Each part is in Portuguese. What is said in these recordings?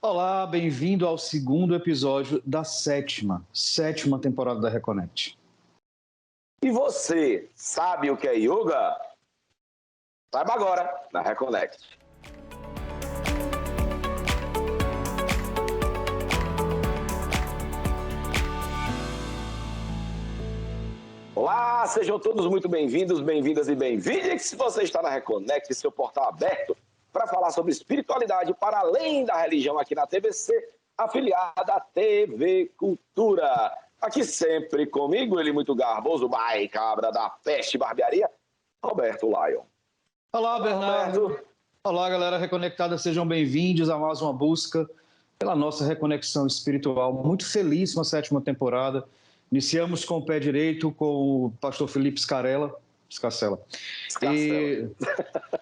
Olá, bem-vindo ao segundo episódio da sétima temporada da Reconnect. E você sabe o que é yoga? Saiba agora na Reconnect. Olá, sejam todos muito bem-vindos, bem-vindas e bem-vindos. Se você está na Reconnect, seu portal aberto para falar sobre espiritualidade para além da religião aqui na TVC, afiliada à TV Cultura. Aqui sempre comigo, ele muito garboso, bai cabra da peste barbearia, Roberto Lion. Olá, Bernardo. Olá, galera reconectada, sejam bem-vindos a mais uma busca pela nossa reconexão espiritual. Muito feliz com a sétima temporada. Iniciamos com o pé direito com o pastor Felipe Scarcella. E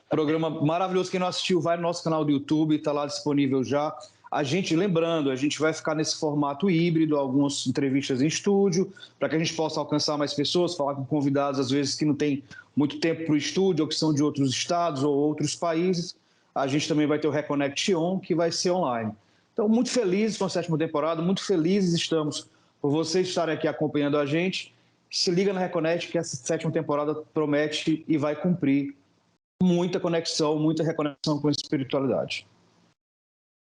programa maravilhoso. Quem não assistiu, vai no nosso canal do YouTube, está lá disponível já. A gente vai ficar nesse formato híbrido, algumas entrevistas em estúdio, para que a gente possa alcançar mais pessoas, falar com convidados, às vezes, que não tem muito tempo para o estúdio, ou que são de outros estados ou outros países. A gente também vai ter o Reconnect On, que vai ser online. Então, muito felizes com a sétima temporada, muito felizes estamos por vocês estarem aqui acompanhando a gente. Se liga na Reconnect, que essa sétima temporada promete e vai cumprir muita conexão, muita reconexão com a espiritualidade.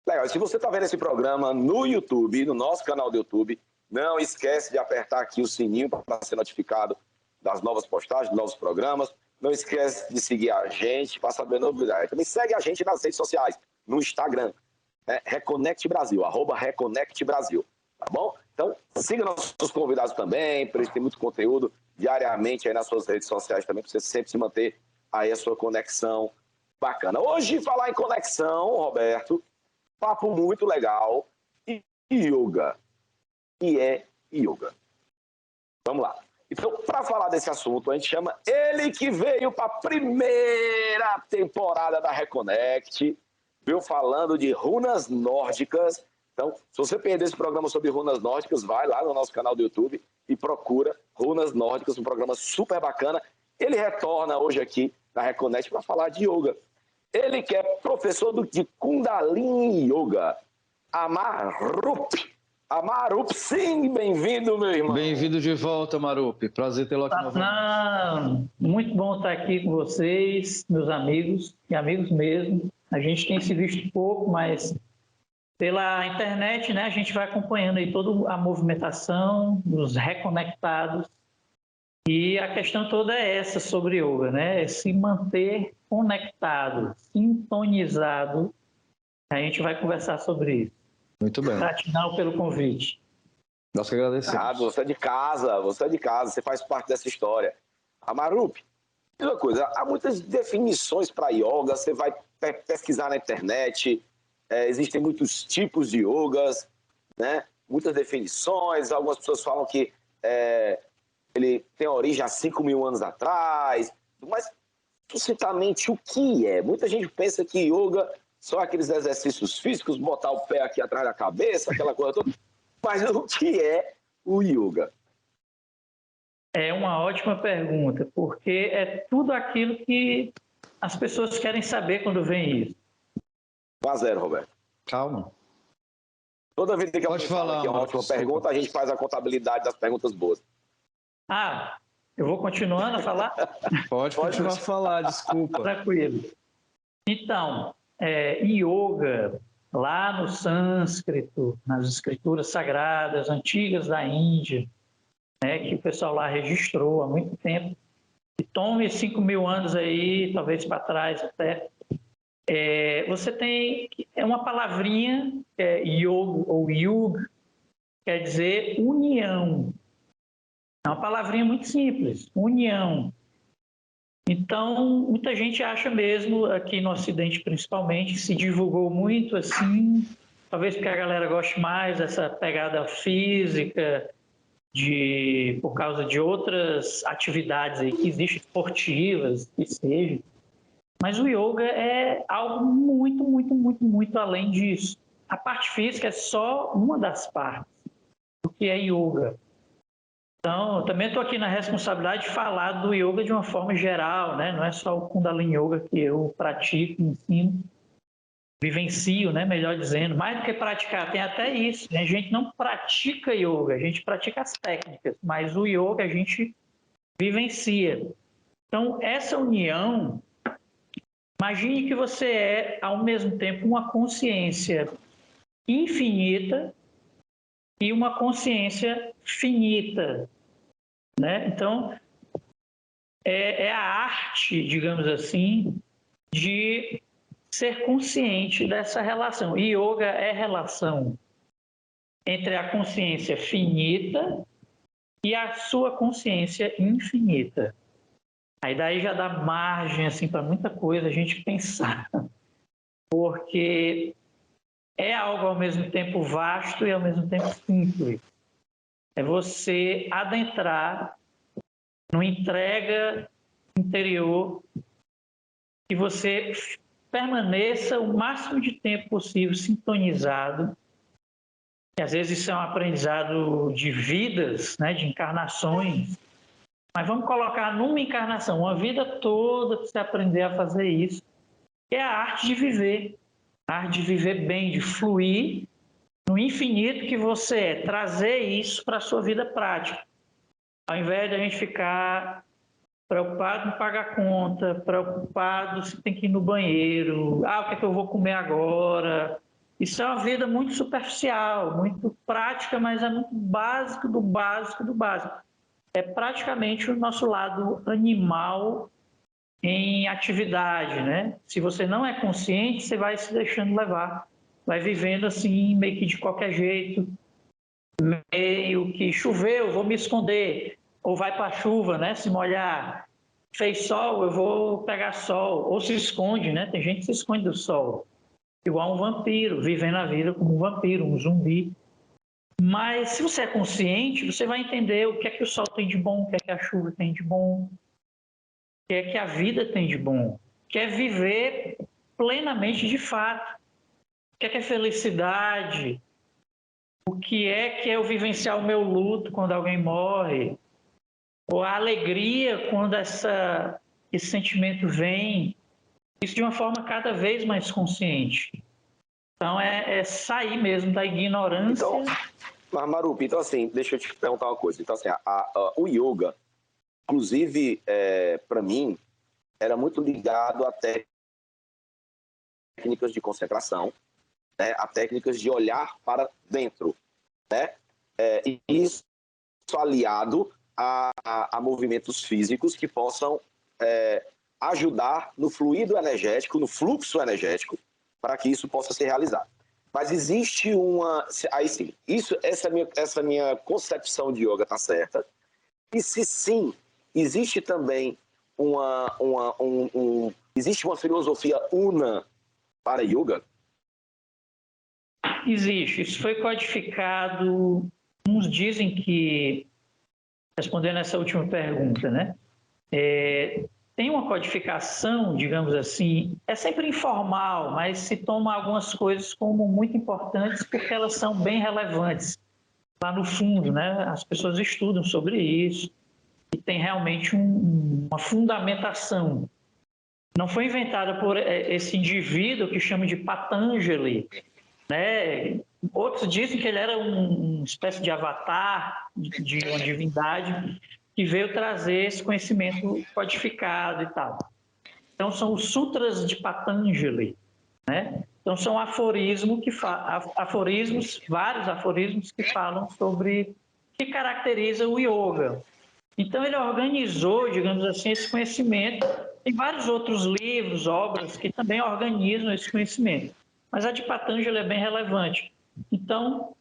Legal, se você está vendo esse programa no YouTube, no nosso canal do YouTube, não esquece de apertar aqui o sininho para ser notificado das novas postagens, dos novos programas. Não esquece de seguir a gente para saber novidades. Também segue a gente nas redes sociais, no Instagram, Reconnect Brasil, @Reconnect Brasil, tá bom? Então, siga nossos convidados também, para eles terem muito conteúdo diariamente aí nas suas redes sociais também, para você sempre se manter aí a sua conexão bacana. Hoje, falar em conexão, Roberto, papo muito legal, yoga. E é yoga. Vamos lá. Então, para falar desse assunto, a gente chama ele que veio para a primeira temporada da Reconnect, veio falando de runas nórdicas. Então, se você perder esse programa sobre runas nórdicas, vai lá no nosso canal do YouTube e procura Runas Nórdicas, um programa super bacana. Ele retorna hoje aqui na Reconnect para falar de yoga. Ele que é professor de Kundalini Yoga, Amarup. Amarup, sim, bem-vindo, meu irmão. Bem-vindo de volta, Amarup. Prazer tê-lo aqui novamente. Muito bom estar aqui com vocês, meus amigos, e amigos mesmo. A gente tem se visto pouco, mas pela internet, né, a gente vai acompanhando aí toda a movimentação dos reconectados. E a questão toda é essa sobre yoga, né? É se manter conectado, sintonizado. A gente vai conversar sobre isso. Muito bem. Gratidão pelo convite. Nós que agradecemos. Você é de casa, você faz parte dessa história. Amarup, uma coisa, há muitas definições para yoga, você vai pesquisar na internet, existem muitos tipos de yogas, né? Muitas definições, algumas pessoas falam que ele tem origem há 5.000 anos atrás, mas sucintamente o que é? Muita gente pensa que yoga são aqueles exercícios físicos, botar o pé aqui atrás da cabeça, aquela coisa toda, mas o que é o yoga? É uma ótima pergunta, porque é tudo aquilo que as pessoas querem saber quando vem isso. 1-0, Roberto. Calma. Toda vida que Pode falar, que é uma ótima pergunta, a gente faz a contabilidade das perguntas boas. Eu vou continuando a falar? Pode continuar a falar, desculpa. Tranquilo. Então, yoga, lá no sânscrito, nas escrituras sagradas antigas da Índia, né, que o pessoal lá registrou há muito tempo, e tome 5.000 anos aí, talvez para trás até, você tem uma palavrinha, que é yoga ou yuga, quer dizer união. É uma palavrinha muito simples, união. Então, muita gente acha mesmo, aqui no Ocidente principalmente, se divulgou muito assim, talvez porque a galera goste mais dessa pegada física, por causa de outras atividades aí que existem, esportivas, que seja. Mas o yoga é algo muito, muito, muito, muito além disso. A parte física é só uma das partes do que é yoga. Então, eu também estou aqui na responsabilidade de falar do yoga de uma forma geral, né? Não é só o Kundalini Yoga que eu pratico e ensino. vivencio, né, melhor dizendo, mais do que praticar, tem até isso, né? A gente não pratica yoga, a gente pratica as técnicas, mas o yoga a gente vivencia. Então, essa união, imagine que você é, ao mesmo tempo, uma consciência infinita e uma consciência finita, né? Então, é a arte, digamos assim, de ser consciente dessa relação. Yoga é relação entre a consciência finita e a sua consciência infinita. Aí daí já dá margem assim para muita coisa a gente pensar, porque é algo ao mesmo tempo vasto e ao mesmo tempo simples. É você adentrar numa entrega interior e você permaneça o máximo de tempo possível sintonizado. E às vezes isso é um aprendizado de vidas, né, de encarnações. Mas vamos colocar numa encarnação, uma vida toda para você aprender a fazer isso. É a arte de viver. A arte de viver bem, de fluir no infinito que você é. Trazer isso para a sua vida prática. Ao invés de a gente ficar preocupado em pagar conta, preocupado se tem que ir no banheiro, o que é que eu vou comer agora? Isso é uma vida muito superficial, muito prática, mas é muito básico do básico do básico. É praticamente o nosso lado animal em atividade, né? Se você não é consciente, você vai se deixando levar, vai vivendo assim, meio que de qualquer jeito, meio que choveu, vou me esconder, ou vai para a chuva, né? Se molhar. Fez sol, eu vou pegar sol, ou se esconde, né? Tem gente que se esconde do sol, igual um vampiro, vivendo a vida como um vampiro, um zumbi. Mas se você é consciente, você vai entender o que é que o sol tem de bom, o que é que a chuva tem de bom, o que é que a vida tem de bom, o que é viver plenamente de fato, o que é felicidade, o que é eu vivenciar o meu luto quando alguém morre, ou a alegria quando esse sentimento vem, isso de uma forma cada vez mais consciente. Então, é sair mesmo da ignorância. Então, mas Marupi, então assim, deixa eu te perguntar uma coisa. Então assim, o yoga, inclusive, para mim, era muito ligado a técnicas de concentração, né, a técnicas de olhar para dentro, né? E isso aliado a movimentos físicos que possam ajudar no fluido energético, no fluxo energético, para que isso possa ser realizado. Mas existe uma... Aí sim, essa minha concepção de yoga está certa. E se sim, existe também existe uma filosofia una para yoga? Existe. Isso foi codificado. Uns dizem que, respondendo essa última pergunta, né? Tem uma codificação, digamos assim, é sempre informal, mas se toma algumas coisas como muito importantes porque elas são bem relevantes. Lá no fundo, né? As pessoas estudam sobre isso e tem realmente uma fundamentação. Não foi inventada por esse indivíduo que chama de Patanjali, né? Outros dizem que ele era uma espécie de avatar de uma divindade que veio trazer esse conhecimento codificado e tal. Então, são os sutras de Patanjali, né? Então, são vários aforismos que falam sobre o que caracteriza o yoga. Então, ele organizou, digamos assim, esse conhecimento. Tem vários outros livros, obras que também organizam esse conhecimento. Mas a de Patanjali é bem relevante. Então,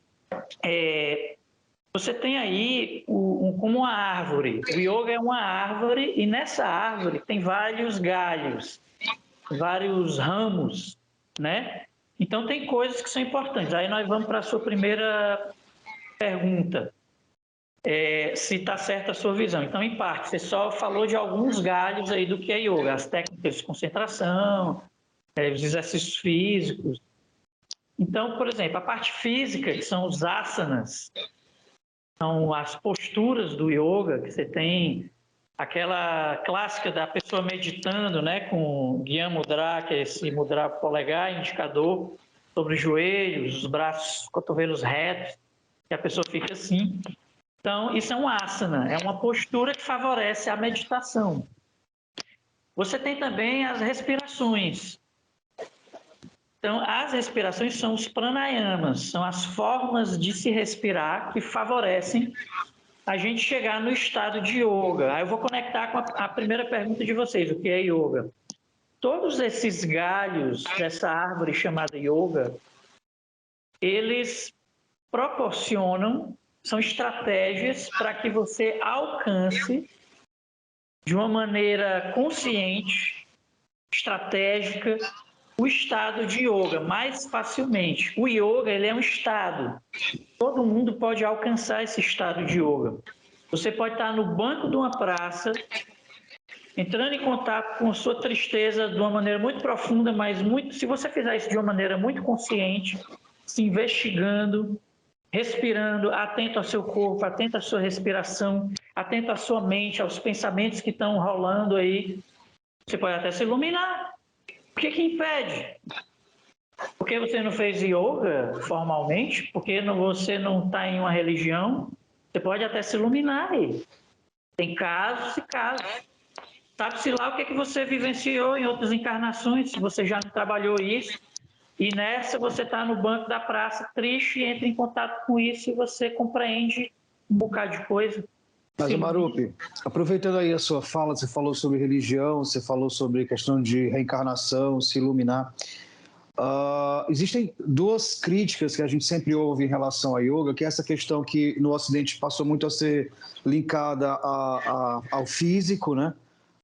você tem aí como uma árvore. O yoga é uma árvore e nessa árvore tem vários galhos, vários ramos, né? Então, tem coisas que são importantes. Aí nós vamos para a sua primeira pergunta. Se está certa a sua visão. Então, em parte, você só falou de alguns galhos aí do que é yoga, as técnicas de concentração, os exercícios físicos. Então, por exemplo, a parte física, que são os asanas, são as posturas do yoga, que você tem aquela clássica da pessoa meditando, né, com Gyan Mudra, que é esse mudra polegar, indicador, sobre os joelhos, os braços, cotovelos retos, que a pessoa fica assim. Então, isso é um asana, é uma postura que favorece a meditação. Você tem também as respirações. Então, as respirações são os pranayamas, são as formas de se respirar que favorecem a gente chegar no estado de yoga. Aí eu vou conectar com a primeira pergunta de vocês, o que é yoga? Todos esses galhos dessa árvore chamada yoga, eles proporcionam, são estratégias para que você alcance de uma maneira consciente, estratégica, o estado de yoga mais facilmente. O yoga, ele é um estado. Todo mundo pode alcançar esse estado de yoga. Você pode estar no banco de uma praça, entrando em contato com a sua tristeza de uma maneira muito profunda, mas se você fizer isso de uma maneira muito consciente, se investigando, respirando, atento ao seu corpo, atento à sua respiração, atento à sua mente, aos pensamentos que estão rolando aí, você pode até se iluminar. O que impede? Porque você não fez yoga formalmente, porque você não está em uma religião, você pode até se iluminar aí. Tem casos e casos. Sabe-se lá o que você vivenciou em outras encarnações, se você já não trabalhou isso, e nessa você está no banco da praça triste, entra em contato com isso e você compreende um bocado de coisa. Mas, Marupi, aproveitando aí a sua fala, você falou sobre religião, você falou sobre questão de reencarnação, se iluminar. Existem duas críticas que a gente sempre ouve em relação a yoga, que é essa questão que no Ocidente passou muito a ser linkada ao físico, né?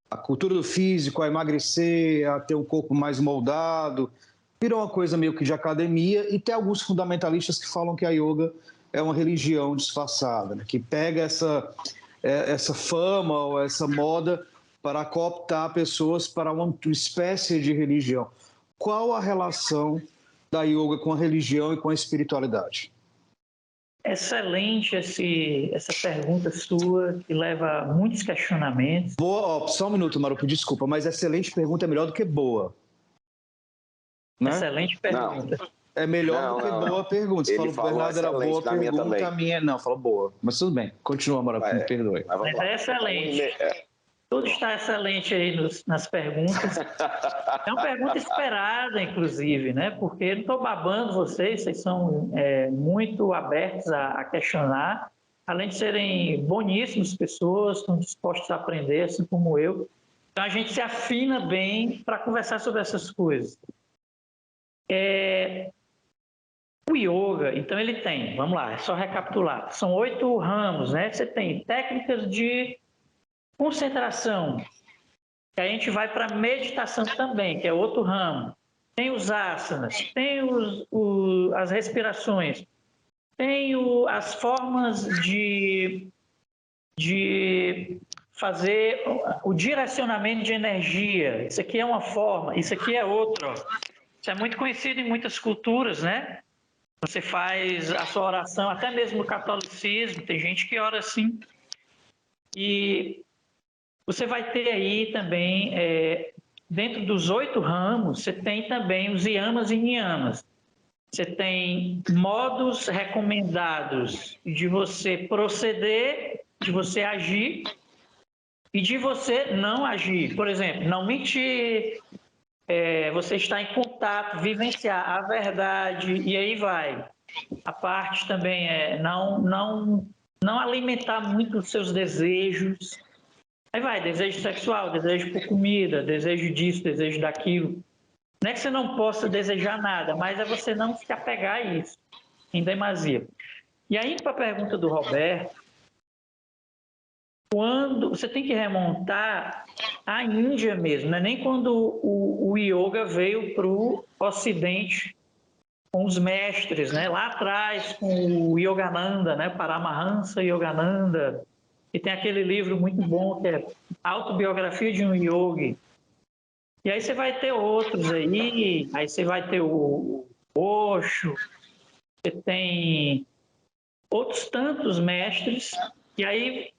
A cultura do físico, a emagrecer, a ter um corpo mais moldado, virou uma coisa meio que de academia, e tem alguns fundamentalistas que falam que a yoga é uma religião disfarçada, né? Que pega essa fama ou essa moda para cooptar pessoas para uma espécie de religião. Qual a relação da yoga com a religião e com a espiritualidade? Excelente essa pergunta sua, que leva a muitos questionamentos. Boa, só um minuto, Marupi, desculpa, mas excelente pergunta é melhor do que boa. Né? Excelente pergunta. Não. É melhor do que boa pergunta. Você falou que o Bernardo era boa pergunta, a minha não, falou boa. Mas tudo bem, continua, Marupi, me perdoe. Mas é excelente. Tudo está excelente aí nas perguntas. É uma pergunta esperada, inclusive, né? Porque não estou babando vocês são muito abertos a questionar, além de serem boníssimas pessoas, estão dispostos a aprender, assim como eu. Então, a gente se afina bem para conversar sobre essas coisas. O yoga, então, ele tem, vamos lá, é só recapitular, são 8 ramos, né? Você tem técnicas de concentração, que a gente vai para meditação também, que é outro ramo. Tem os asanas, tem as respirações, tem as formas de fazer o direcionamento de energia. Isso aqui é uma forma, isso aqui é outra. Isso é muito conhecido em muitas culturas, né? Você faz a sua oração, até mesmo no catolicismo, tem gente que ora assim. E você vai ter aí também, dentro dos 8 ramos, você tem também os yamas e niyamas. Você tem modos recomendados de você proceder, de você agir e de você não agir. Por exemplo, não mentir, você está em contato, vivenciar a verdade, e aí vai. A parte também não alimentar muito os seus desejos. Aí vai, desejo sexual, desejo por comida, desejo disso, desejo daquilo. Não é que você não possa desejar nada, mas é você não se apegar a isso, em demasia. E aí, para a pergunta do Roberto, quando você tem que remontar à Índia mesmo, né? Nem quando o yoga veio para o Ocidente com os mestres, né? Lá atrás, com o Yogananda, né? Paramahansa Yogananda, e tem aquele livro muito bom que é Autobiografia de um Yogi. E aí você vai ter outros aí você vai ter o Osho, você tem outros tantos mestres, e aí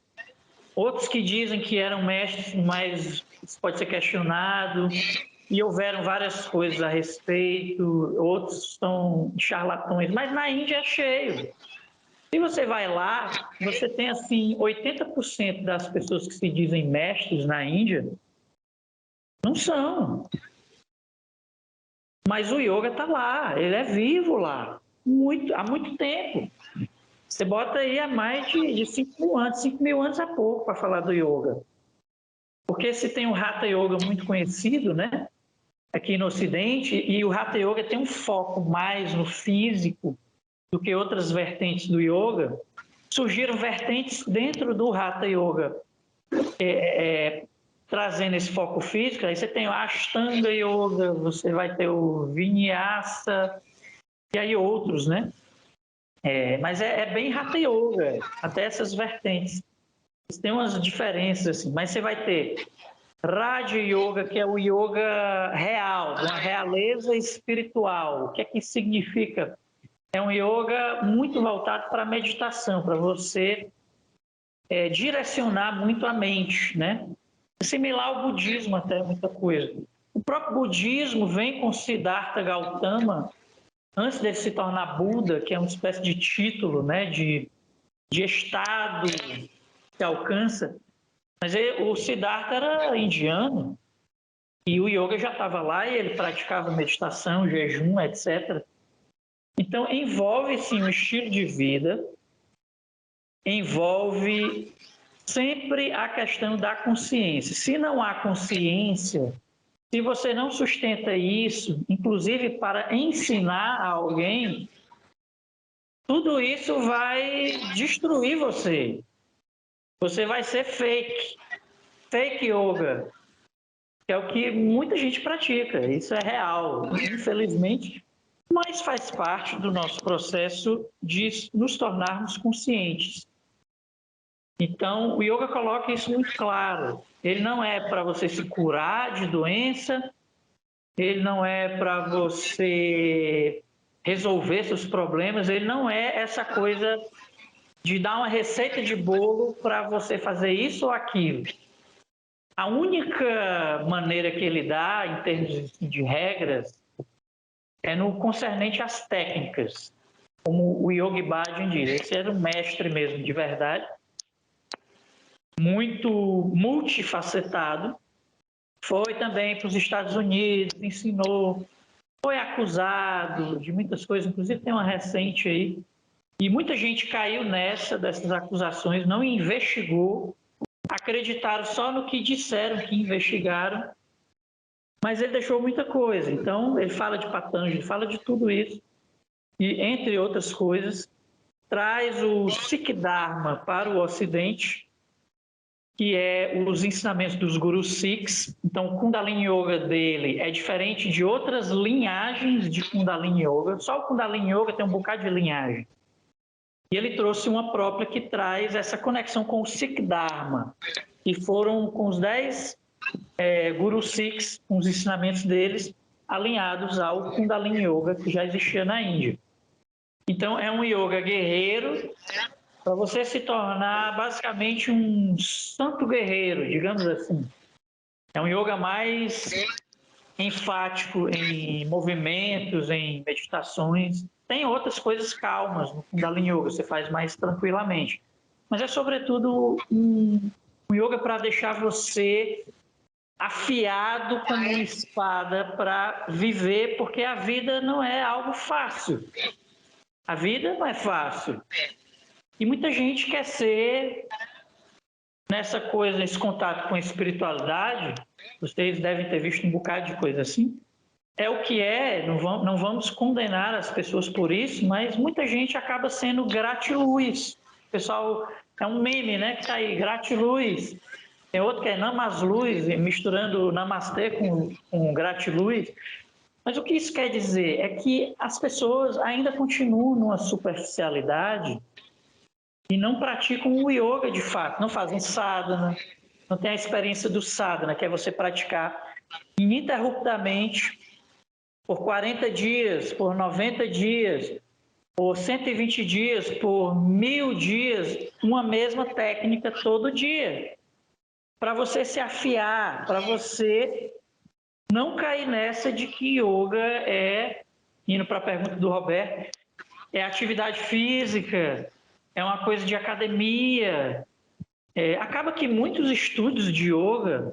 outros que dizem que eram mestres, mas isso pode ser questionado, e houveram várias coisas a respeito, outros são charlatões, mas na Índia é cheio. Se você vai lá, você tem assim, 80% das pessoas que se dizem mestres na Índia não são. Mas o yoga está lá, ele é vivo lá, há muito tempo. Você bota aí há mais de 5.000 anos, 5.000 anos é pouco para falar do yoga. Porque se tem o Hatha Yoga muito conhecido, né, aqui no Ocidente, e o Hatha Yoga tem um foco mais no físico do que outras vertentes do yoga, surgiram vertentes dentro do Hatha Yoga, trazendo esse foco físico. Aí você tem o Ashtanga Yoga, você vai ter o Vinyasa, e aí outros, né? Mas é bem Hatha Yoga, até essas vertentes. Tem umas diferenças, assim, mas você vai ter Raja Yoga, que é o yoga real, uma realeza espiritual. O que é que significa? É um yoga muito voltado para a meditação, para você direcionar muito a mente, né? É similar ao budismo até, muita coisa. O próprio budismo vem com Siddhartha Gautama, antes dele se tornar Buda, que é uma espécie de título, né, de estado que alcança. Mas o Siddhartha era indiano e o yoga já estava lá e ele praticava meditação, jejum, etc. Então, envolve, sim, o estilo de vida, envolve sempre a questão da consciência. Se não há consciência, se você não sustenta isso, inclusive para ensinar a alguém, tudo isso vai destruir você. Você vai ser fake yoga, que é o que muita gente pratica. Isso é real, infelizmente, mas faz parte do nosso processo de nos tornarmos conscientes. Então, o yoga coloca isso muito claro. Ele não é para você se curar de doença, ele não é para você resolver seus problemas, ele não é essa coisa de dar uma receita de bolo para você fazer isso ou aquilo. A única maneira que ele dá, em termos de regras, é no concernente às técnicas, como o Yogi Bhajan diz. Esse era um mestre mesmo, de verdade, muito multifacetado. Foi também para os Estados Unidos, ensinou, foi acusado de muitas coisas, inclusive tem uma recente aí, e muita gente caiu dessas acusações, não investigou, acreditaram só no que disseram que investigaram, mas ele deixou muita coisa. Então, ele fala de Patanjali, fala de tudo isso, e, entre outras coisas, traz o Sikh Dharma para o Ocidente, que é os ensinamentos dos gurus Sikhs. Então, o Kundalini Yoga dele é diferente de outras linhagens de Kundalini Yoga. Só o Kundalini Yoga tem um bocado de linhagem. E ele trouxe uma própria que traz essa conexão com o Sikh Dharma, que foram com os 10 gurus Sikhs, com os ensinamentos deles, alinhados ao Kundalini Yoga, que já existia na Índia. Então, é um yoga guerreiro, para você se tornar basicamente um santo guerreiro, digamos assim. É um yoga mais enfático em movimentos, em meditações. Tem outras coisas calmas no Kundalini Yoga, você faz mais tranquilamente. Mas é sobretudo um yoga para deixar você afiado como uma espada para viver, porque a vida não é algo fácil. A vida não é fácil. E muita gente quer ser nessa coisa, nesse contato com a espiritualidade. Vocês devem ter visto um bocado de coisa assim. É o que é, não vamos condenar as pessoas por isso, mas muita gente acaba sendo gratiluz. O pessoal, é um meme, né, que está aí, gratiluz. Tem outro que é namasluz, misturando namastê com gratiluz. Mas o que isso quer dizer? É que as pessoas ainda continuam numa superficialidade e não praticam o yoga de fato, não fazem sadhana, não tem a experiência do sadhana, que é você praticar ininterruptamente por 40 dias, por 90 dias, Por 120 dias, por 1000 dias, uma mesma técnica todo dia. Para você se afiar, para você não cair nessa de que yoga é, indo para a pergunta do Roberto, é atividade física, é uma coisa de academia. Acaba que muitos estudos de yoga,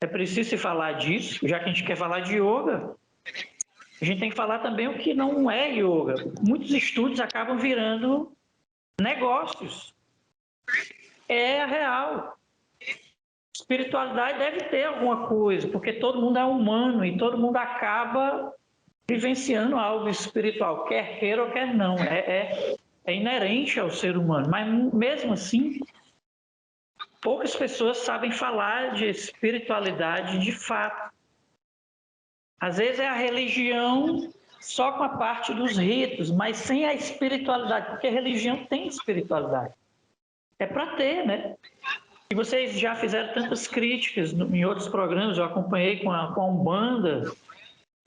é preciso se falar disso, já que a gente quer falar de yoga, a gente tem que falar também o que não é yoga. Muitos estudos acabam virando negócios. É real. Espiritualidade deve ter alguma coisa, porque todo mundo é humano e todo mundo acaba vivenciando algo espiritual, quer queira ou quer não. É inerente ao ser humano. Mas mesmo assim, poucas pessoas sabem falar de espiritualidade de fato. Às vezes é a religião só com a parte dos ritos, mas sem a espiritualidade, porque a religião tem espiritualidade. É para ter, né? E vocês já fizeram tantas críticas em outros programas, eu acompanhei com a Umbanda,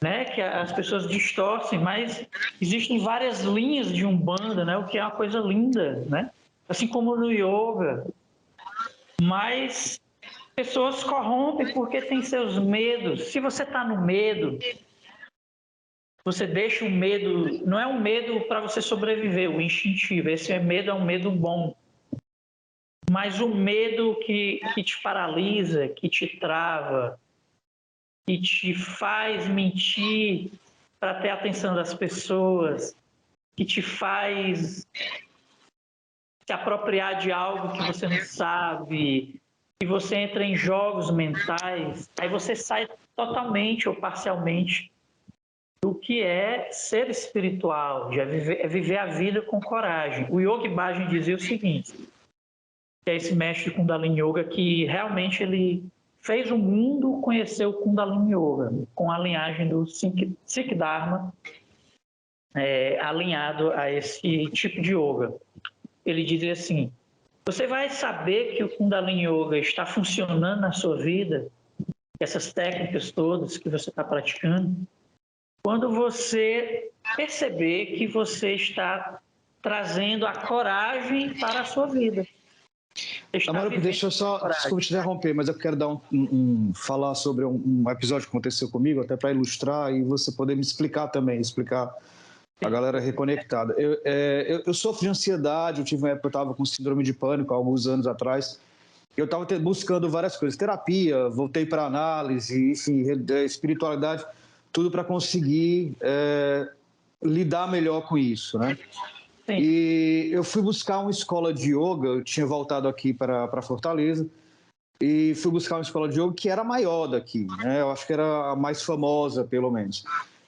né, que as pessoas distorcem, mas existem várias linhas de Umbanda, né, o que é uma coisa linda, né? Assim como no yoga. Mas pessoas corrompem porque têm seus medos. Se você está no medo, você deixa o medo... Não é um medo para você sobreviver, o instintivo. Esse medo é um medo bom. Mas o medo que te paralisa, que te trava, que te faz mentir para ter a atenção das pessoas, que te faz se apropriar de algo que você não sabe, que você entra em jogos mentais, aí você sai totalmente ou parcialmente do que é ser espiritual, é viver a vida com coragem. O Yogi Bhajan dizia o seguinte, que é esse mestre Kundalini Yoga que realmente ele fez o mundo conhecer o Kundalini Yoga, com a linhagem do Sikh Dharma, alinhado a esse tipo de yoga. Ele dizia assim, você vai saber que o Kundalini Yoga está funcionando na sua vida, essas técnicas todas que você está praticando, quando você perceber que você está trazendo a coragem para a sua vida. Amaro, deixa eu só, desculpa te interromper, mas eu quero dar falar sobre um episódio que aconteceu comigo, até para ilustrar e você poder me explicar também, explicar a galera reconectada. Eu sofro de ansiedade, eu tive uma época que eu estava com síndrome de pânico há alguns anos atrás. Eu estava buscando várias coisas, terapia, voltei para análise, enfim, espiritualidade, tudo para conseguir lidar melhor com isso, né? Sim. E eu fui buscar uma escola de yoga, eu tinha voltado aqui para Fortaleza, e fui buscar uma escola de yoga que era a maior daqui, né? Eu acho que era a mais famosa, pelo menos.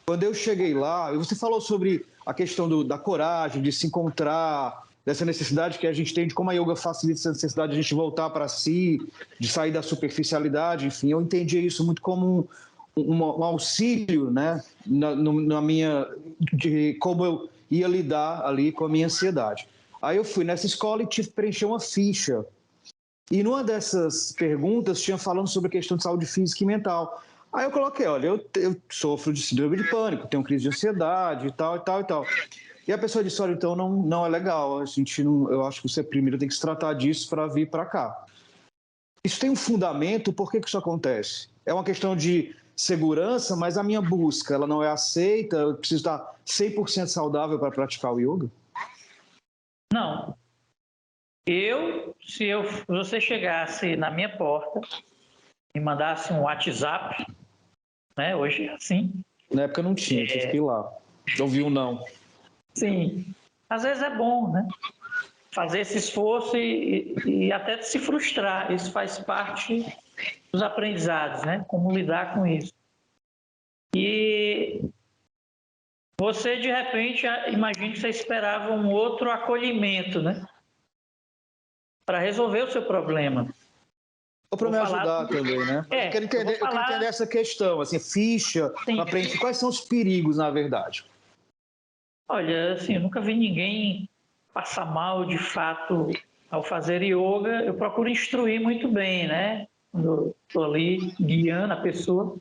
Quando eu cheguei lá, você falou sobre a questão da coragem, de se encontrar, dessa necessidade que a gente tem, de como a yoga facilita essa necessidade de a gente voltar para si, de sair da superficialidade, enfim, eu entendi isso muito como um auxílio, né, na minha, de como eu ia lidar ali com a minha ansiedade. Aí eu fui nessa escola e tive que preencher uma ficha. E numa dessas perguntas tinha falando sobre a questão de saúde física e mental. Aí eu coloquei, olha, eu sofro de síndrome de pânico, tenho crise de ansiedade e tal, e tal, e tal. E a pessoa disse, olha, então não é legal, eu acho que você primeiro tem que se tratar disso para vir para cá. Isso tem um fundamento, por que isso acontece? É uma questão de segurança, mas a minha busca, ela não é aceita, eu preciso estar 100% saudável para praticar o yoga? Não. Se você chegasse na minha porta e mandasse um WhatsApp, né, hoje é assim. Na época não tinha, tive que ir lá. Ouvi um não. Sim. Às vezes é bom, né? Fazer esse esforço e até se frustrar. Isso faz parte dos aprendizados, né? Como lidar com isso. E você, de repente, imagine que você esperava um outro acolhimento, né? Para resolver o seu problema. Ou para me ajudar também, né? Eu quero entender essa questão, assim, ficha, para preencher. Quais são os perigos, na verdade? Olha, assim, eu nunca vi ninguém passar mal, de fato, ao fazer yoga. Eu procuro instruir muito bem, né? Quando estou ali guiando a pessoa.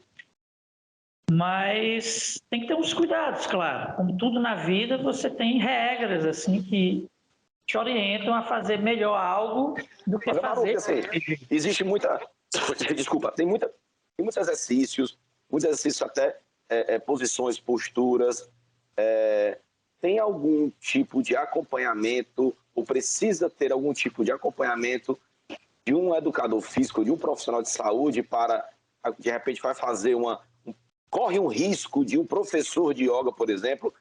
Mas tem que ter uns cuidados, claro. Como tudo na vida, você tem regras assim que te orientam a fazer melhor algo do que fazer. Assim, existe muita... Desculpa, tem muitos exercícios até posições, posturas. Tem algum tipo de acompanhamento, ou precisa ter algum tipo de acompanhamento de um educador físico, de um profissional de saúde para, de repente, vai fazer corre um risco de um professor de yoga, por exemplo,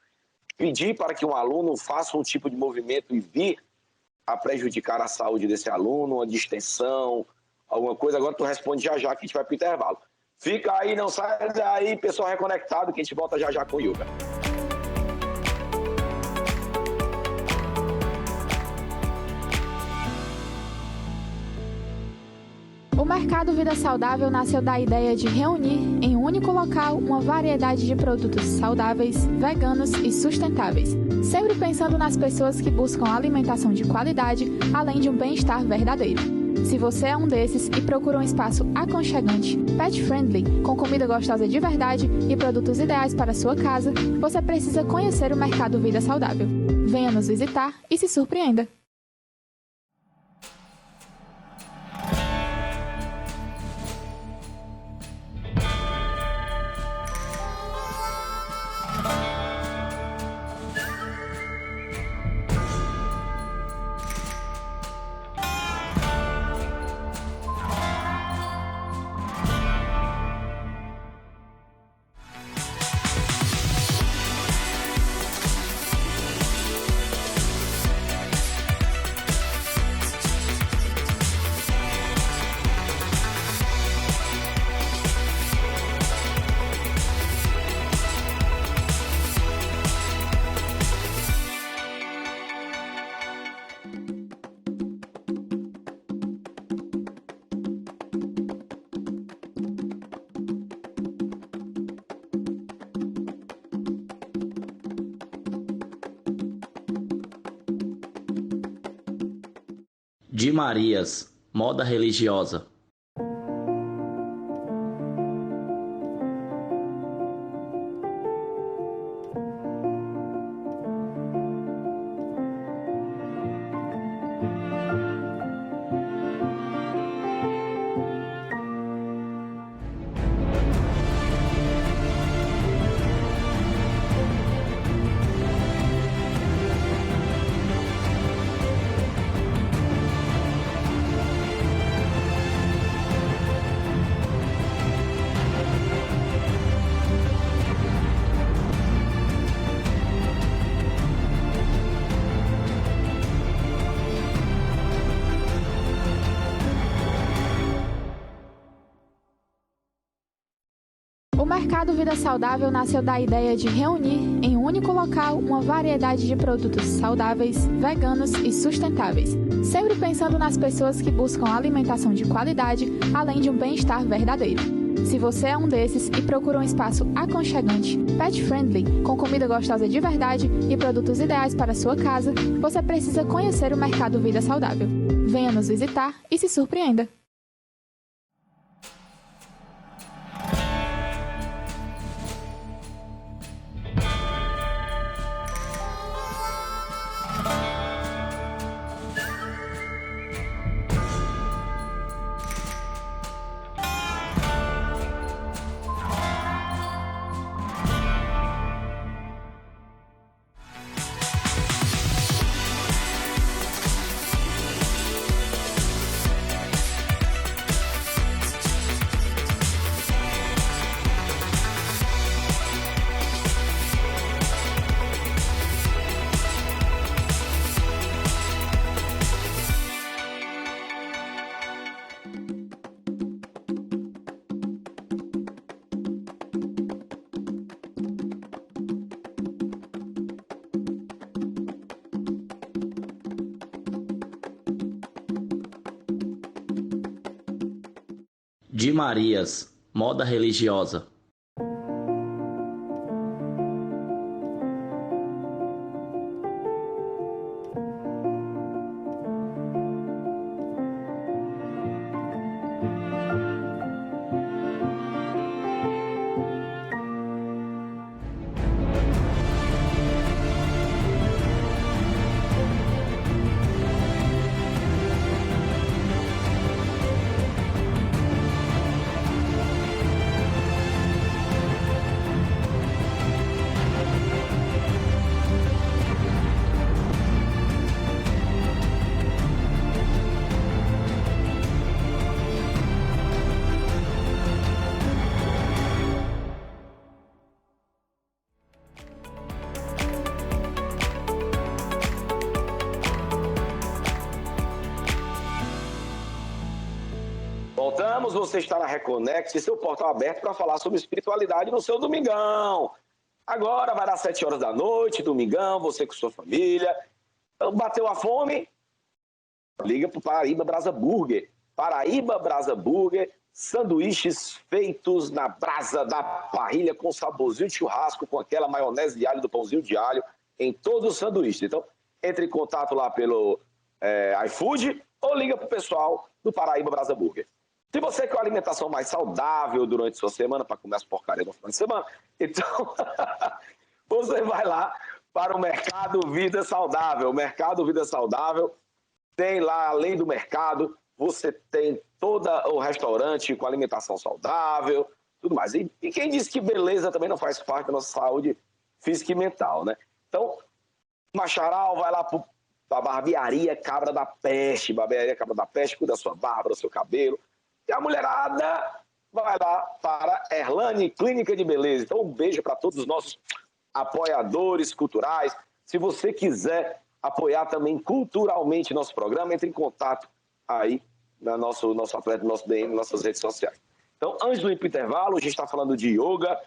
pedir para que um aluno faça um tipo de movimento e vir a prejudicar a saúde desse aluno, uma distensão, alguma coisa. Agora tu responde já que a gente vai para o intervalo. Fica aí, não sai daí, pessoal reconectado, que a gente volta já com o yoga. O Mercado Vida Saudável nasceu da ideia de reunir em um único local uma variedade de produtos saudáveis, veganos e sustentáveis, sempre pensando nas pessoas que buscam alimentação de qualidade, além de um bem-estar verdadeiro. Se você é um desses e procura um espaço aconchegante, pet-friendly, com comida gostosa de verdade e produtos ideais para a sua casa, você precisa conhecer o Mercado Vida Saudável. Venha nos visitar e se surpreenda! De Marias, moda religiosa. O Mercado Vida Saudável nasceu da ideia de reunir em um único local uma variedade de produtos saudáveis, veganos e sustentáveis, sempre pensando nas pessoas que buscam alimentação de qualidade, além de um bem-estar verdadeiro. Se você é um desses e procura um espaço aconchegante, pet-friendly, com comida gostosa de verdade e produtos ideais para a sua casa, você precisa conhecer o Mercado Vida Saudável. Venha nos visitar e se surpreenda! De Marias, moda religiosa. você está na Reconnect, seu portal aberto para falar sobre espiritualidade no seu domingão. Agora vai dar 7 horas da noite, domingão, você com sua família. Então, bateu a fome? Liga para o Paraíba Brasa Burger. Paraíba Brasa Burger, sanduíches feitos na brasa da parrilha com saborzinho de churrasco, com aquela maionese de alho do pãozinho de alho em todos os sanduíches. Então, entre em contato lá pelo iFood ou liga para o pessoal do Paraíba Brasa Burger. Se você quer uma alimentação mais saudável durante sua semana, para comer as porcarias no final de semana, então você vai lá para o Mercado Vida Saudável. O Mercado Vida Saudável tem lá, além do mercado, você tem todo o restaurante com alimentação saudável, tudo mais. E quem disse que beleza também não faz parte da nossa saúde física e mental, né? Então, Macharal vai lá para a barbearia Cabra da Peste. Barbearia Cabra da Peste, cuida da sua barba, do seu cabelo. E a mulherada vai lá para Erlane Clínica de Beleza. Então, um beijo para todos os nossos apoiadores culturais. Se você quiser apoiar também culturalmente nosso programa, entre em contato aí no nosso atleta, nosso DM, nossas redes sociais. Então, antes do intervalo, a gente está falando de yoga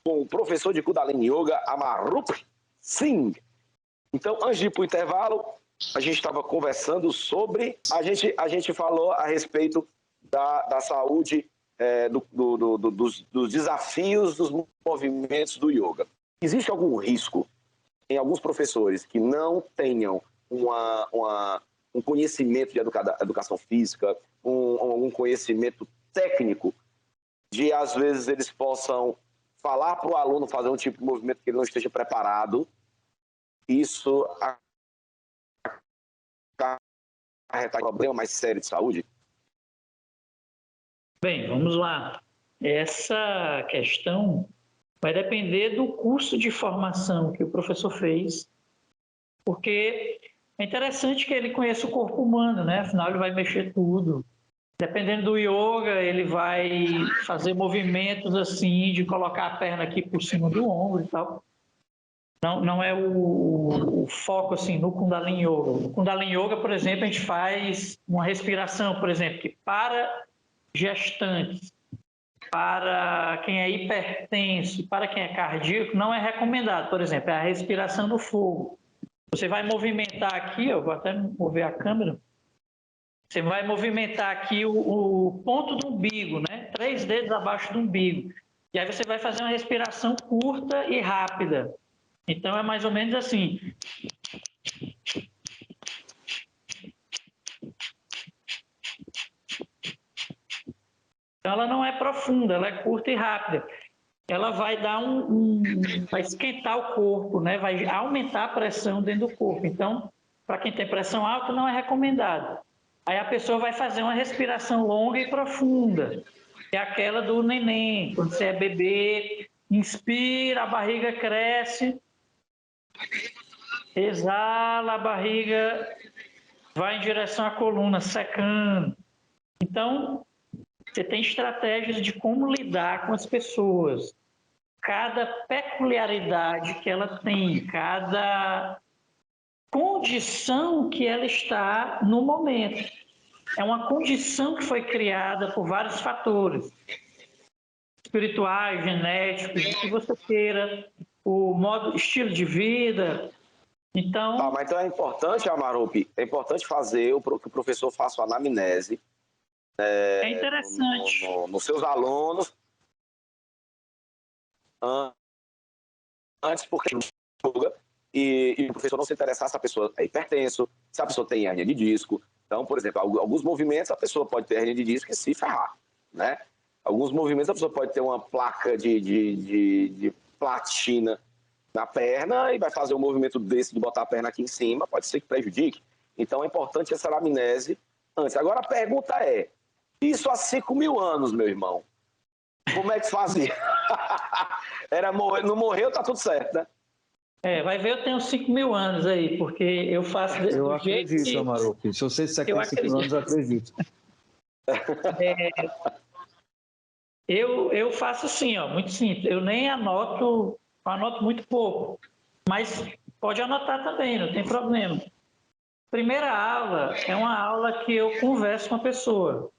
com o professor de Kundalini Yoga, Amarup Singh. Então, antes de ir para o intervalo, a gente estava conversando sobre... A gente falou a respeito da saúde, dos desafios dos movimentos do yoga. Existe algum risco em alguns professores que não tenham um conhecimento de educação física, um conhecimento técnico, de às vezes eles possam falar para o aluno fazer um tipo de movimento que ele não esteja preparado? Isso acarreta um problema mais sério de saúde? Bem, vamos lá. Essa questão vai depender do curso de formação que o professor fez, porque é interessante que ele conheça o corpo humano, né? Afinal, ele vai mexer tudo. Dependendo do yoga, ele vai fazer movimentos assim, de colocar a perna aqui por cima do ombro e tal. Não é o foco assim no Kundalini Yoga. No Kundalini Yoga, por exemplo, a gente faz uma respiração, por exemplo, que para gestantes, para quem é hipertenso, para quem é cardíaco, não é recomendado. Por exemplo, é a respiração do fogo. Você vai movimentar aqui, eu vou até mover a câmera. Você vai movimentar aqui o ponto do umbigo, né? 3 dedos abaixo do umbigo. E aí você vai fazer uma respiração curta e rápida. Então é mais ou menos assim. Então ela não é profunda, ela é curta e rápida. Ela vai dar vai esquentar o corpo, né? Vai aumentar a pressão dentro do corpo. Então, para quem tem pressão alta, não é recomendado. Aí a pessoa vai fazer uma respiração longa e profunda, que é aquela do neném. Quando você é bebê, inspira, a barriga cresce, exala, a barriga vai em direção à coluna, secando. Então, você tem estratégias de como lidar com as pessoas. Cada peculiaridade que ela tem, cada condição que ela está no momento. É uma condição que foi criada por vários fatores. Espirituais, genéticos, o que você queira, o estilo de vida. Então... Tá, mas então é importante, Amarup, é importante fazer que o professor faça uma anamnese. É interessante. Nos seus alunos, antes, porque e o professor não se interessar se a pessoa é hipertenso, se a pessoa tem hérnia de disco. Então, por exemplo, alguns movimentos a pessoa pode ter hérnia de disco e se ferrar, né? Alguns movimentos a pessoa pode ter uma placa de platina na perna e vai fazer um movimento desse de botar a perna aqui em cima, pode ser que prejudique. Então é importante essa anamnese antes. Agora a pergunta é, isso há 5.000 anos, meu irmão, como é que fazia? Não morreu, tá tudo certo, né? Vai ver, eu tenho 5.000 anos aí, porque eu faço... Eu acredito, Amarup. Se você disser que tem 5.000 anos, eu acredito. Eu faço assim, ó, muito simples. Eu nem anoto muito pouco, mas pode anotar também, não tem problema. Primeira aula é uma aula que eu converso com a pessoa.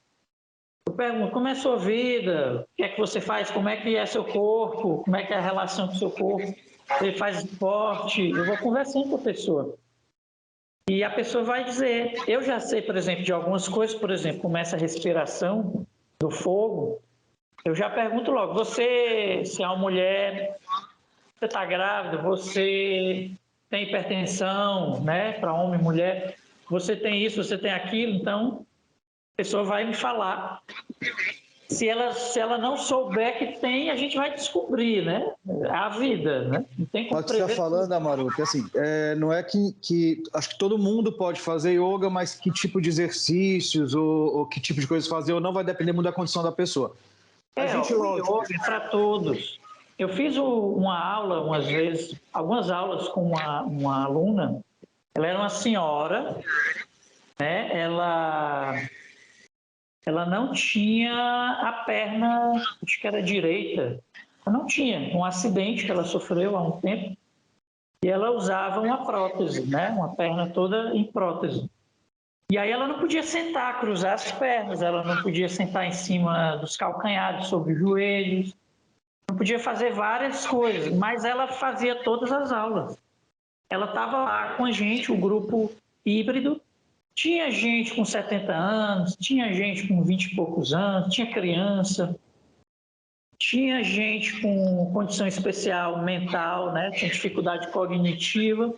Eu pergunto, como é a sua vida? O que é que você faz? Como é que é seu corpo? Como é que é a relação com o seu corpo? Você faz esporte? Eu vou conversando com a pessoa. E a pessoa vai dizer, eu já sei, por exemplo, de algumas coisas, por exemplo, como essa respiração do fogo, eu já pergunto logo, você, se é uma mulher, você está grávida, você tem hipertensão, né, para homem e mulher, você tem isso, você tem aquilo, então a pessoa vai me falar. Se ela não souber que tem, a gente vai descobrir, né? A vida, né? Não tem como Mas o que você está falando, Amaru, que assim, não é que acho que todo mundo pode fazer yoga, mas que tipo de exercícios ou que tipo de coisas fazer ou não vai depender muito da condição da pessoa. O yoga é para todos. Eu fiz uma aula, algumas aulas com uma aluna, ela era uma senhora, né? Ela não tinha a perna, acho que era direita, ela não tinha, um acidente que ela sofreu há um tempo, e ela usava uma prótese, né? Uma perna toda em prótese. E aí ela não podia sentar, cruzar as pernas, ela não podia sentar em cima dos calcanhares, sobre os joelhos, não podia fazer várias coisas, mas ela fazia todas as aulas. Ela estava lá com a gente, o grupo híbrido, tinha gente com 70 anos, tinha gente com 20 e poucos anos, tinha criança, tinha gente com condição especial mental, né? Tinha dificuldade cognitiva.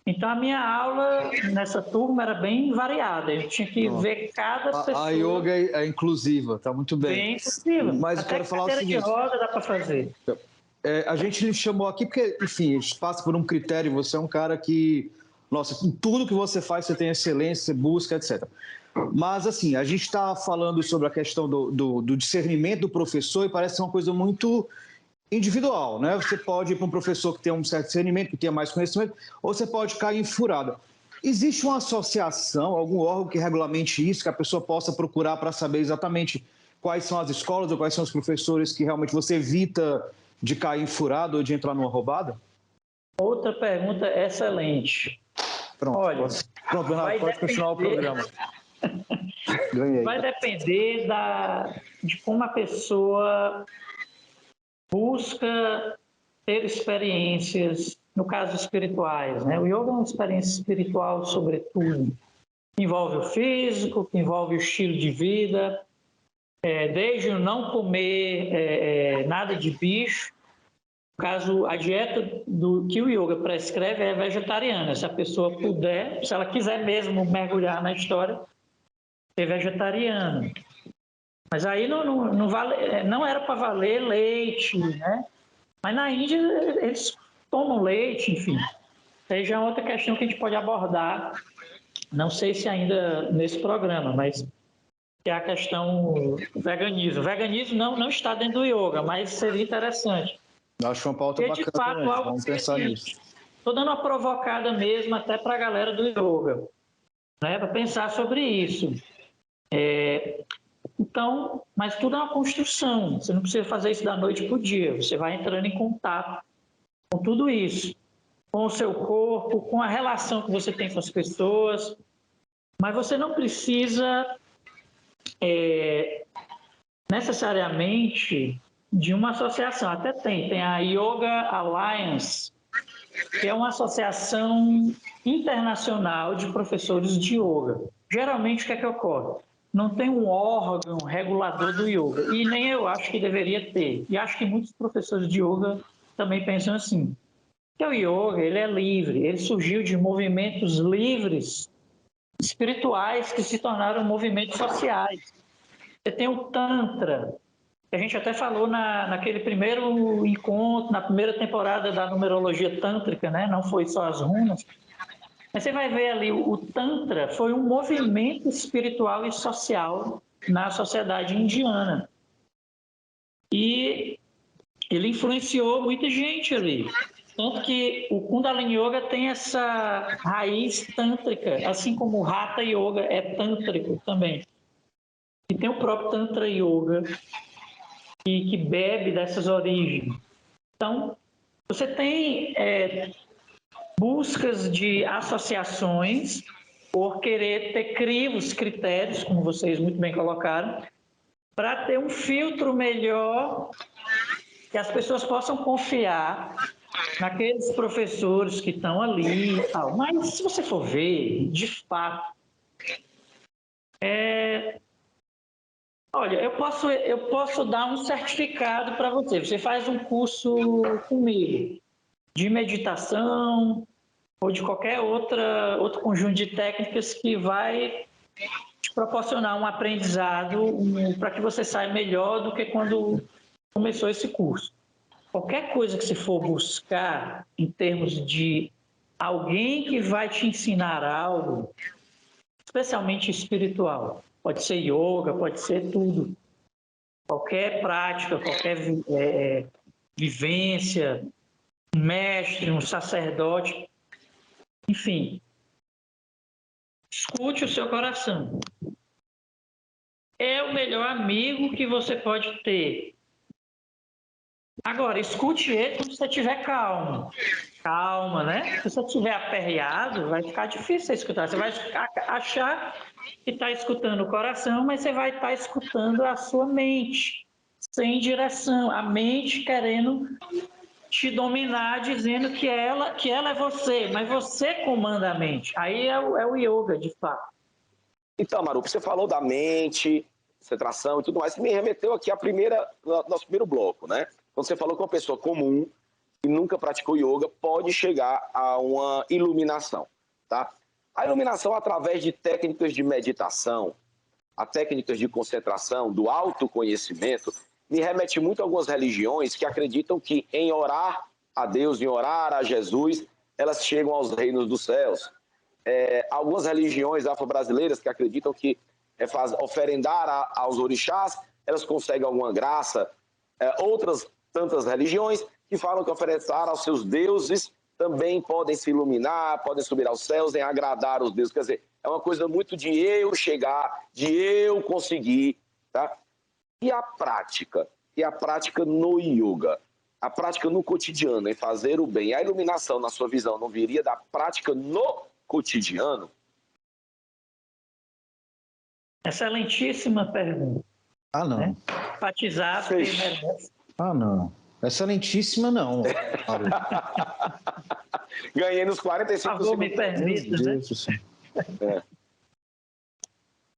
Então, a minha aula nessa turma era bem variada. Eu tinha que ver cada pessoa. A yoga é inclusiva, tá muito bem. Bem inclusiva. Mas eu quero falar o seguinte. De roda dá para fazer. A gente lhe chamou aqui porque, enfim, a gente passa por um critério. Você é um cara que, nossa, em tudo que você faz, você tem excelência, você busca, etc. Mas, assim, a gente está falando sobre a questão do discernimento do professor e parece ser uma coisa muito individual, né? Você pode ir para um professor que tem um certo discernimento, que tenha mais conhecimento, ou você pode cair em furada. Existe uma associação, algum órgão que regulamente isso, que a pessoa possa procurar para saber exatamente quais são as escolas ou quais são os professores que realmente você evita de cair em furada ou de entrar numa roubada? Outra pergunta excelente. Pronto, olha, Bernardo, pode continuar o programa. Ganhei. Vai depender de como a pessoa busca ter experiências, no caso espirituais, né? O yoga é uma experiência espiritual, sobretudo, que envolve o físico, que envolve o estilo de vida, desde o não comer nada de bicho. No caso, a dieta que o yoga prescreve é vegetariana. Se a pessoa puder, se ela quiser mesmo mergulhar na história, ser vegetariana. Mas aí não era para valer leite, né? Mas na Índia eles tomam leite, enfim. Aí já é outra questão que a gente pode abordar, não sei se ainda nesse programa, mas é a questão do veganismo. O veganismo não está dentro do yoga, mas seria interessante. Acho uma pauta bacana, de fato, vamos pensar nisso. Estou dando uma provocada mesmo até para a galera do yoga, né? Para pensar sobre isso. Então, mas tudo é uma construção, você não precisa fazer isso da noite para o dia, você vai entrando em contato com tudo isso, com o seu corpo, com a relação que você tem com as pessoas, mas você não precisa necessariamente de uma associação, até tem a Yoga Alliance, que é uma associação internacional de professores de yoga. Geralmente, o que é que ocorre? Não tem um órgão regulador do yoga, e nem eu acho que deveria ter. E acho que muitos professores de yoga também pensam assim. Que o yoga, ele é livre, ele surgiu de movimentos livres, espirituais, que se tornaram movimentos sociais. Você tem o Tantra, que a gente até falou naquele primeiro encontro, na primeira temporada da numerologia tântrica, né? Não foi só as runas. Mas você vai ver ali, o Tantra foi um movimento espiritual e social na sociedade indiana. E ele influenciou muita gente ali. Tanto que o Kundalini Yoga tem essa raiz tântrica, assim como o Hatha Yoga é tântrico também. E tem o próprio Tantra Yoga, que bebe dessas origens. Então, você tem buscas de associações por querer ter crivos critérios, como vocês muito bem colocaram, para ter um filtro melhor, que as pessoas possam confiar naqueles professores que estão ali e tal. Mas se você for ver, de fato, olha, eu posso dar um certificado para você. Você faz um curso comigo de meditação ou de qualquer outro conjunto de técnicas que vai te proporcionar um aprendizado para que você saia melhor do que quando começou esse curso. Qualquer coisa que você for buscar em termos de alguém que vai te ensinar algo, especialmente espiritual, pode ser yoga, pode ser tudo, qualquer prática, qualquer vivência, um mestre, um sacerdote, enfim, escute o seu coração. É o melhor amigo que você pode ter. Agora, escute ele quando você estiver calmo. Calma, né? Se você estiver aperreado, vai ficar difícil você escutar. Você vai achar que está escutando o coração, mas você vai estar escutando a sua mente, sem direção. A mente querendo te dominar, dizendo que ela é você, mas você comanda a mente. Aí é o yoga, de fato. Então, Maruco, você falou da mente, concentração e tudo mais, que me remeteu aqui nosso primeiro bloco, né? Quando você falou que uma pessoa comum que nunca praticou yoga pode chegar a uma iluminação, tá? A iluminação através de técnicas de meditação, a técnicas de concentração, do autoconhecimento, me remete muito a algumas religiões que acreditam que em orar a Deus, em orar a Jesus, elas chegam aos reinos dos céus. Algumas religiões afro-brasileiras que acreditam que oferendar aos orixás, elas conseguem alguma graça. Outras tantas religiões que falam que oferecer aos seus deuses também podem se iluminar, podem subir aos céus, em agradar os deuses. Quer dizer, é uma coisa muito de eu chegar, de eu conseguir, tá? E a prática? E a prática no yoga? A prática no cotidiano, em fazer o bem. A iluminação, na sua visão, não viria da prática no cotidiano? Excelentíssima pergunta. Ah, não. Né? Enfatizar porque merece. Ah, não. Excelentíssima, não. Ganhei nos 45 segundos. Me permita, né?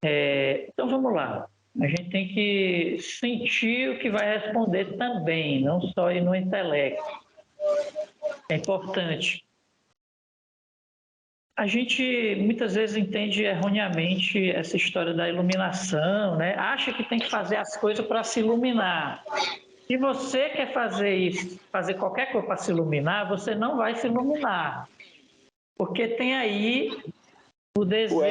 Então, vamos lá. A gente tem que sentir o que vai responder também, não só ir no intelecto. É importante. A gente muitas vezes entende erroneamente essa história da iluminação, né? Acha que tem que fazer as coisas para se iluminar. Se você quer fazer isso, fazer qualquer coisa para se iluminar, você não vai se iluminar. Porque tem aí o desejo...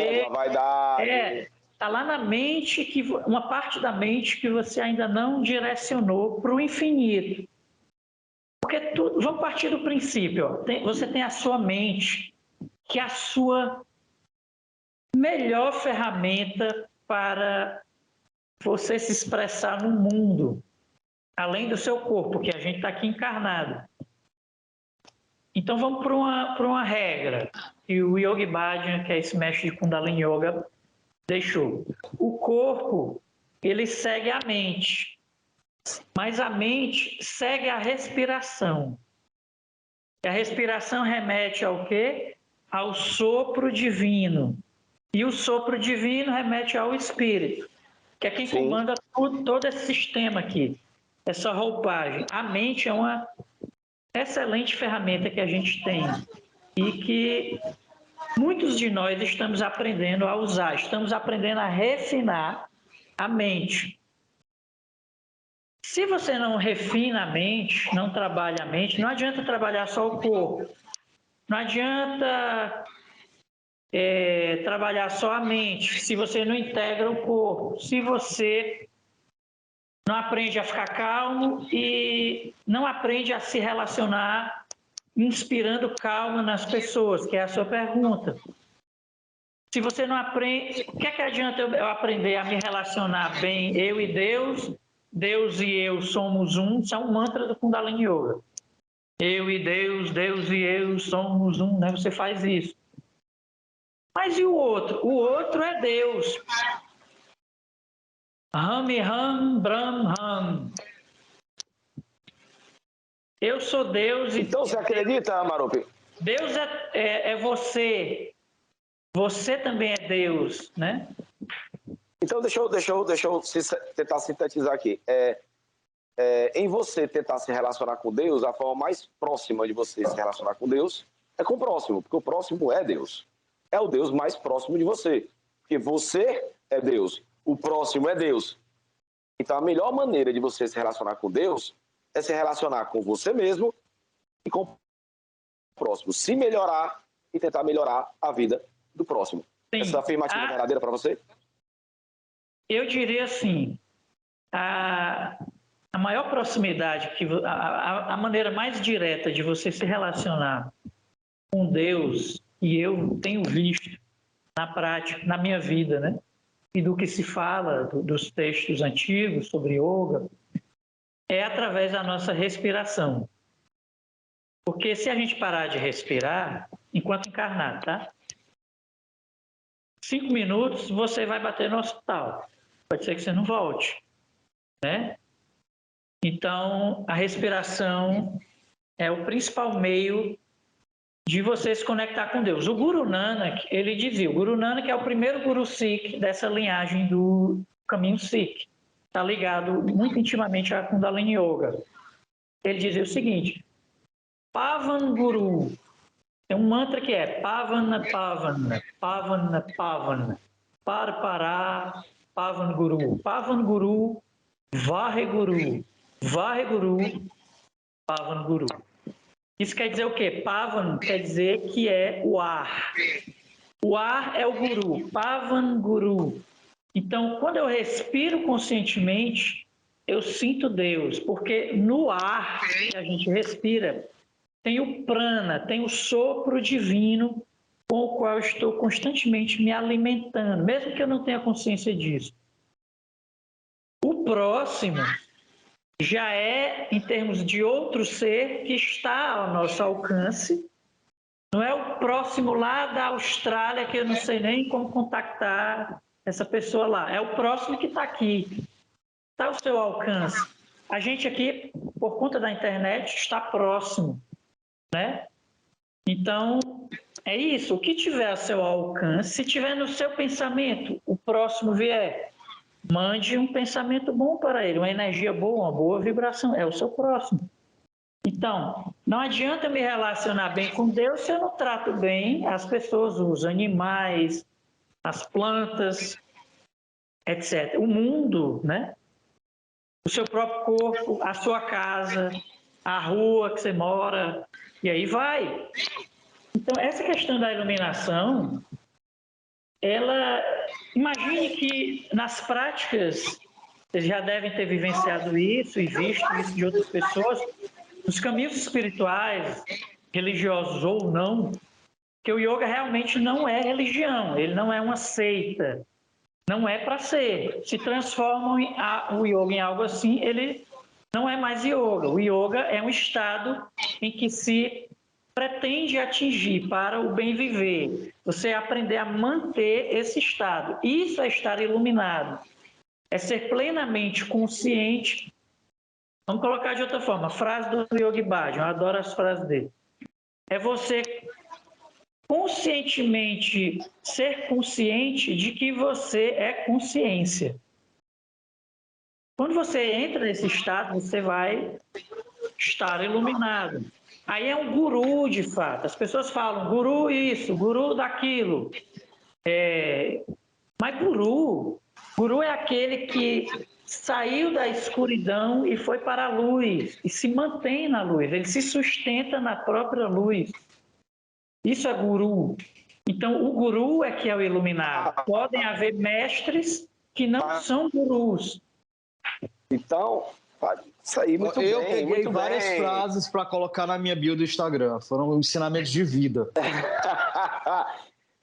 Está lá na mente, uma parte da mente que você ainda não direcionou para o infinito. Porque vamos partir do princípio, ó, você tem a sua mente, que é a sua melhor ferramenta para você se expressar no mundo, além do seu corpo, que a gente está aqui encarnado. Então vamos para uma regra que o Yogi Bhajan, que é esse mestre de Kundalini Yoga, deixou. O corpo, ele segue a mente, mas a mente segue a respiração. E a respiração remete ao quê? Ao sopro divino. E o sopro divino remete ao espírito, que é quem comanda todo esse sistema aqui, essa roupagem. A mente é uma excelente ferramenta que a gente tem e que muitos de nós estamos aprendendo a usar, estamos aprendendo a refinar a mente. Se você não refina a mente, não trabalha a mente, não adianta trabalhar só o corpo. Não adianta trabalhar só a mente se você não integra o corpo, se você não aprende a ficar calmo e não aprende a se relacionar inspirando calma nas pessoas, que é a sua pergunta. Se você não aprende, o que é que adianta eu aprender a me relacionar bem, eu e Deus, Deus e eu somos um, isso é um mantra do Kundalini Yoga. Eu e Deus, Deus e eu somos um, né? Você faz isso. Mas e o outro? O outro é Deus. Rami Ram Brahm Ram. Eu sou Deus. Então você acredita, Marupi? Deus é você. Você também é Deus, né? Então deixa eu tentar sintetizar aqui. Em você tentar se relacionar com Deus, a forma mais próxima de você se relacionar com Deus é com o próximo, porque o próximo é Deus. É o Deus mais próximo de você. Porque você é Deus, o próximo é Deus. Então a melhor maneira de você se relacionar com Deus é se relacionar com você mesmo e com o próximo. Se melhorar e tentar melhorar a vida do próximo. Sim. Essa afirmativa é verdadeira para você? Eu diria assim, a maior proximidade, a maneira mais direta de você se relacionar com Deus, e eu tenho visto na prática, na minha vida, né? E do que se fala dos textos antigos sobre yoga, é através da nossa respiração. Porque se a gente parar de respirar, enquanto encarnado, tá? 5 minutos você vai bater no hospital. Pode ser que você não volte, né? Então, a respiração é o principal meio de você se conectar com Deus. O Guru Nanak, ele dizia, o Guru Nanak é o primeiro Guru Sikh dessa linhagem do caminho Sikh. Está ligado muito intimamente à Kundalini Yoga. Ele dizia o seguinte, Pavan Guru, tem um mantra que é Pavana Pavana, Pavana Pavana, Parpará, Pavan Guru, Pavan Guru, Varre Guru, Varre Guru, Pavan Guru. Isso quer dizer o quê? Pavan quer dizer que é o ar. O ar é o Guru, Pavan Guru. Então, quando eu respiro conscientemente, eu sinto Deus, porque no ar que a gente respira, tem o prana, tem o sopro divino com o qual eu estou constantemente me alimentando, mesmo que eu não tenha consciência disso. O próximo já é, em termos de outro ser que está ao nosso alcance, não é o próximo lá da Austrália, que eu não sei nem como contactar essa pessoa lá, é o próximo que está aqui, está ao seu alcance. A gente aqui, por conta da internet, está próximo, né? Então, é isso, o que tiver a seu alcance, se tiver no seu pensamento, o próximo vier, mande um pensamento bom para ele, uma energia boa, uma boa vibração, é o seu próximo. Então, não adianta me relacionar bem com Deus se eu não trato bem as pessoas, os animais, as plantas, etc. O mundo, né? O seu próprio corpo, a sua casa, a rua que você mora, e aí vai. Então, essa questão da iluminação, imagine que nas práticas, vocês já devem ter vivenciado isso e visto isso de outras pessoas, nos caminhos espirituais, religiosos ou não, que o yoga realmente não é religião, ele não é uma seita, não é para ser. Se transformam o yoga em algo assim, ele não é mais yoga. O yoga é um estado em que se pretende atingir para o bem viver. Você aprender a manter esse estado. Isso é estar iluminado. É ser plenamente consciente. Vamos colocar de outra forma. Frase do Yogi Bhajan, eu adoro as frases dele. É você conscientemente ser consciente de que você é consciência. Quando você entra nesse estado, você vai estar iluminado. Aí é um guru, de fato. As pessoas falam, guru isso, guru daquilo. Mas guru é aquele que saiu da escuridão e foi para a luz, e se mantém na luz, ele se sustenta na própria luz. Isso é guru. Então, o guru é que é o iluminado. Podem haver mestres que não são gurus. Então, isso aí, muito bem. Eu peguei várias frases para colocar na minha bio do Instagram. Foram ensinamentos de vida.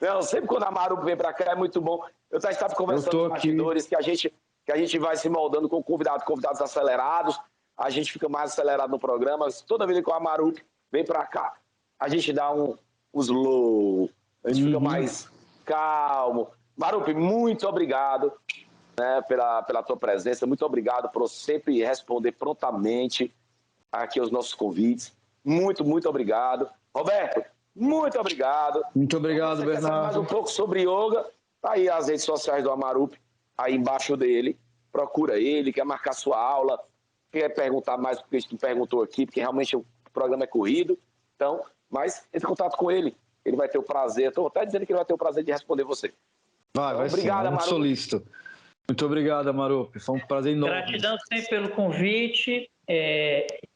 Não, sempre quando a Maru vem para cá é muito bom. Eu estava conversando com os bastidores que a gente vai se moldando com convidados acelerados. A gente fica mais acelerado no programa. Toda vez que a Maru vem para cá, a gente dá um slow. A gente fica mais calmo. Marupi, muito obrigado. né, pela tua presença. Muito obrigado por sempre responder prontamente aqui aos nossos convites. Muito, muito obrigado. Roberto, muito obrigado. Muito obrigado, Você Bernardo. quer saber mais um pouco sobre yoga? Tá aí as redes sociais do Amarup, aí embaixo dele. Procura ele, quer marcar sua aula, quer perguntar mais porque a gente não perguntou aqui, porque realmente o programa é corrido. Então, mas entre em contato com ele. Ele vai ter o prazer, estou até dizendo que ele vai ter o prazer de responder você. Vai Obrigado, sim, Amarup. solícito. Muito obrigado, Amarup. Foi um prazer enorme. Gratidão sempre pelo convite.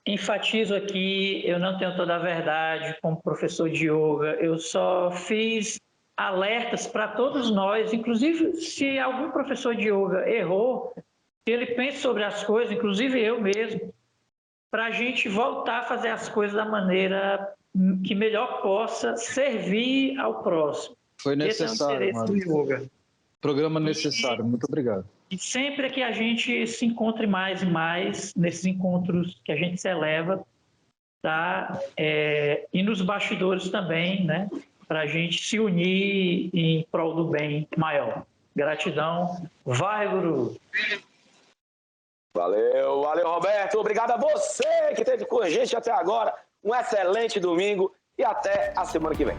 Enfatizo aqui, eu não tenho toda a verdade como professor de yoga, eu só fiz alertas para todos nós, inclusive se algum professor de yoga errou, se ele pensa sobre as coisas, inclusive eu mesmo, para a gente voltar a fazer as coisas da maneira que melhor possa servir ao próximo. Foi necessário, esse é o interesse do yoga. Programa necessário, muito obrigado. E sempre que a gente se encontre mais e mais, nesses encontros que a gente se eleva, tá? E nos bastidores também, né? Para a gente se unir em prol do bem maior. Gratidão. Vai, Guru! Valeu, valeu, Roberto. Obrigado a você que esteve com a gente até agora. Um excelente domingo e até a semana que vem.